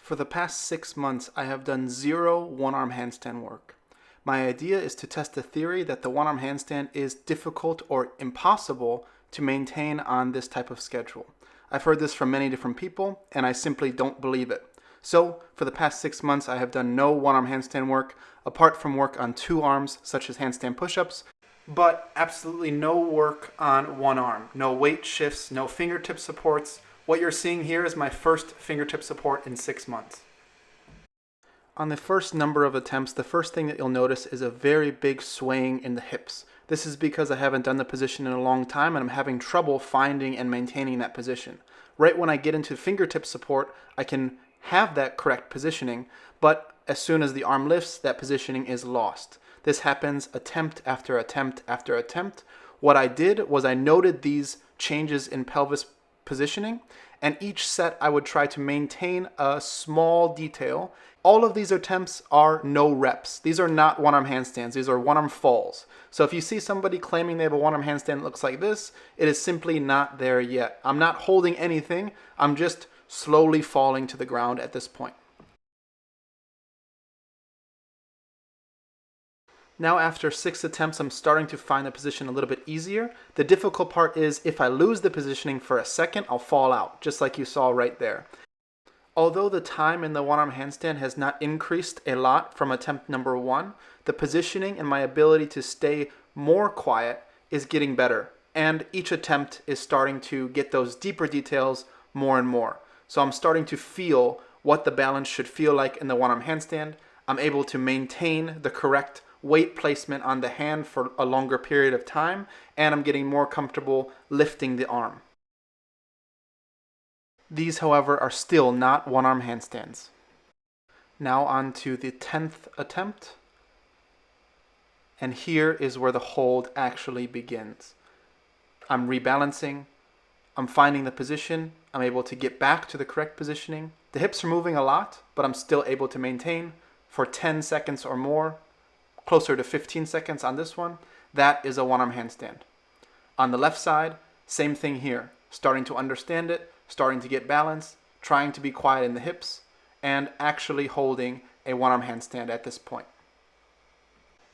For the past 6 months, I have done 0 one-arm handstand work. My idea is to test the theory that the one-arm handstand is difficult or impossible to maintain on this type of schedule. I've heard this from many different people, and I simply don't believe it. So, for the past 6 months, I have done no one-arm handstand work, apart from work on 2 arms, such as handstand push-ups, but absolutely no work on one arm. No weight shifts, no fingertip supports. What you're seeing here is my first fingertip support in 6 months. On the first number of attempts, the first thing that you'll notice is a very big swaying in the hips. This is because I haven't done the position in a long time and I'm having trouble finding and maintaining that position. Right when I get into fingertip support, I can have that correct positioning, but as soon as the arm lifts, that positioning is lost. This happens attempt after attempt after attempt. What I did was I noted these changes in pelvis positioning, and each set I would try to maintain a small detail. All of these attempts are no reps. These are not one-arm handstands. These are one-arm falls. So if you see somebody claiming they have a one-arm handstand that looks like this, it is simply not there yet. I'm not holding anything. I'm just slowly falling to the ground at this point. Now after 6 attempts, I'm starting to find the position a little bit easier. The difficult part is if I lose the positioning for a second, I'll fall out, just like you saw right there. Although the time in the one-arm handstand has not increased a lot from attempt number 1, the positioning and my ability to stay more quiet is getting better. And each attempt is starting to get those deeper details more and more. So I'm starting to feel what the balance should feel like in the one-arm handstand. I'm able to maintain the correct weight placement on the hand for a longer period of time, and I'm getting more comfortable lifting the arm. These, however, are still not one-arm handstands. Now on to the 10th attempt, and here is where the hold actually begins. I'm rebalancing, I'm finding the position, I'm able to get back to the correct positioning. The hips are moving a lot, but I'm still able to maintain for 10 seconds or more. Closer to 15 seconds on this one. That is a one-arm handstand. On the left side, same thing here. Starting to understand it, starting to get balance, trying to be quiet in the hips, and actually holding a one-arm handstand at this point.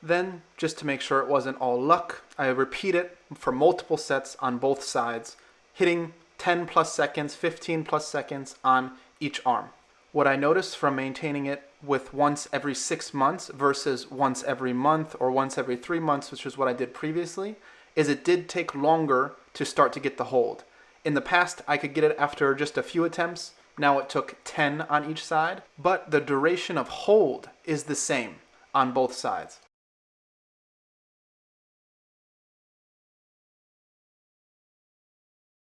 Then, just to make sure it wasn't all luck, I repeat it for multiple sets on both sides, hitting 10 plus seconds, 15 plus seconds on each arm. What I noticed from maintaining it with once every 6 months versus once every month or once every 3 months, which is what I did previously, is it did take longer to start to get the hold. In the past, I could get it after just a few attempts. Now it took 10 on each side, but the duration of hold is the same on both sides.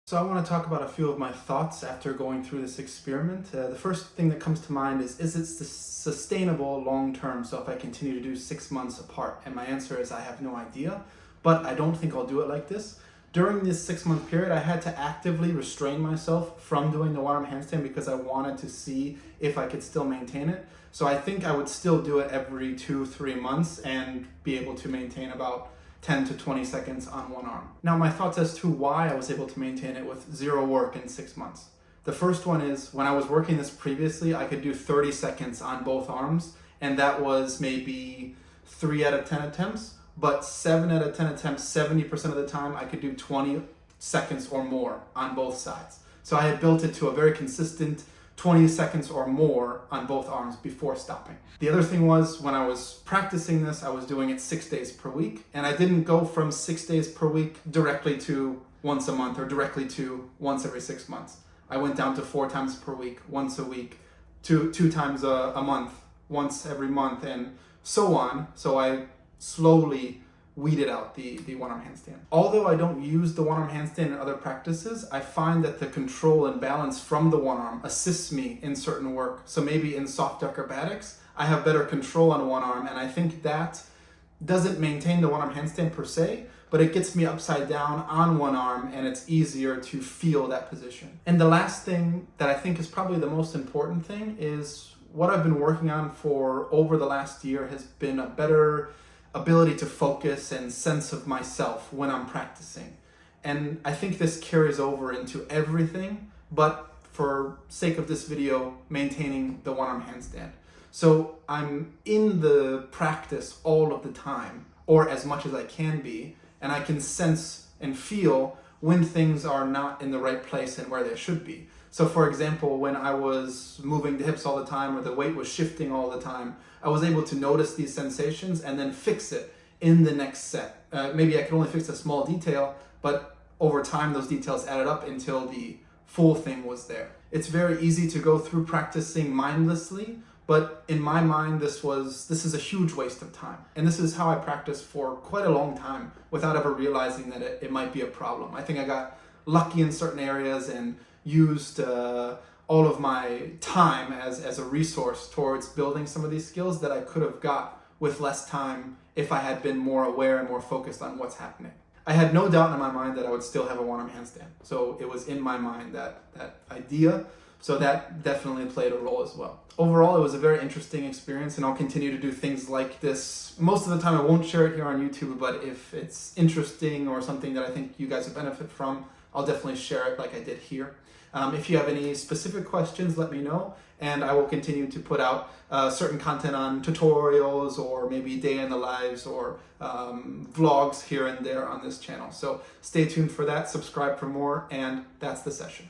So I want to talk about a few of my thoughts after going through this experiment. The first thing that comes to mind is it sustainable long term? So if I continue to do 6 months apart, and my answer is I have no idea, but I don't think I'll do it like this. During this 6-month period, I had to actively restrain myself from doing the one-arm handstand because I wanted to see if I could still maintain it. So I think I would still do it every 2-3 months and be able to maintain about 10 to 20 seconds on one arm. Now my thoughts as to why I was able to maintain it with 0 work in 6 months. The first one is when I was working this previously, I could do 30 seconds on both arms, and that was maybe 3 out of 10 attempts, but 7 out of 10 attempts, 70% of the time, I could do 20 seconds or more on both sides. So I had built it to a very consistent 20 seconds or more on both arms before stopping. The other thing was when I was practicing this, I was doing it 6 days per week, and I didn't go from 6 days per week directly to once a month or directly to once every 6 months. I went down to 4 times per week, once a week, two times a month, once every month, and so on. So I slowly weeded out the one-arm handstand. Although I don't use the one-arm handstand in other practices, I find that the control and balance from the one arm assists me in certain work. So maybe in soft acrobatics, I have better control on one arm, and I think that doesn't maintain the one-arm handstand per se, but it gets me upside down on one arm, and it's easier to feel that position. And the last thing that I think is probably the most important thing is what I've been working on for over the last year has been a better ability to focus and sense of myself when I'm practicing. And I think this carries over into everything, but for sake of this video, maintaining the one arm handstand. So I'm in the practice all of the time, or as much as I can be, and I can sense and feel when things are not in the right place and where they should be. So for example, when I was moving the hips all the time or the weight was shifting all the time, I was able to notice these sensations and then fix it in the next set. Maybe I could only fix a small detail, but over time those details added up until the full thing was there. It's very easy to go through practicing mindlessly, but in my mind this is a huge waste of time. And this is how I practiced for quite a long time without ever realizing that it might be a problem. I think I got lucky in certain areas and used all of my time as a resource towards building some of these skills that I could have got with less time if I had been more aware and more focused on what's happening. I had no doubt in my mind that I would still have a one-arm handstand. So it was in my mind, that idea. So that definitely played a role as well. Overall, it was a very interesting experience, and I'll continue to do things like this. Most of the time I won't share it here on YouTube, but if it's interesting or something that I think you guys will benefit from, I'll definitely share it like I did here. If you have any specific questions, let me know, and I will continue to put out certain content on tutorials or maybe day in the lives or vlogs here and there on this channel. So stay tuned for that, subscribe for more, and that's the session.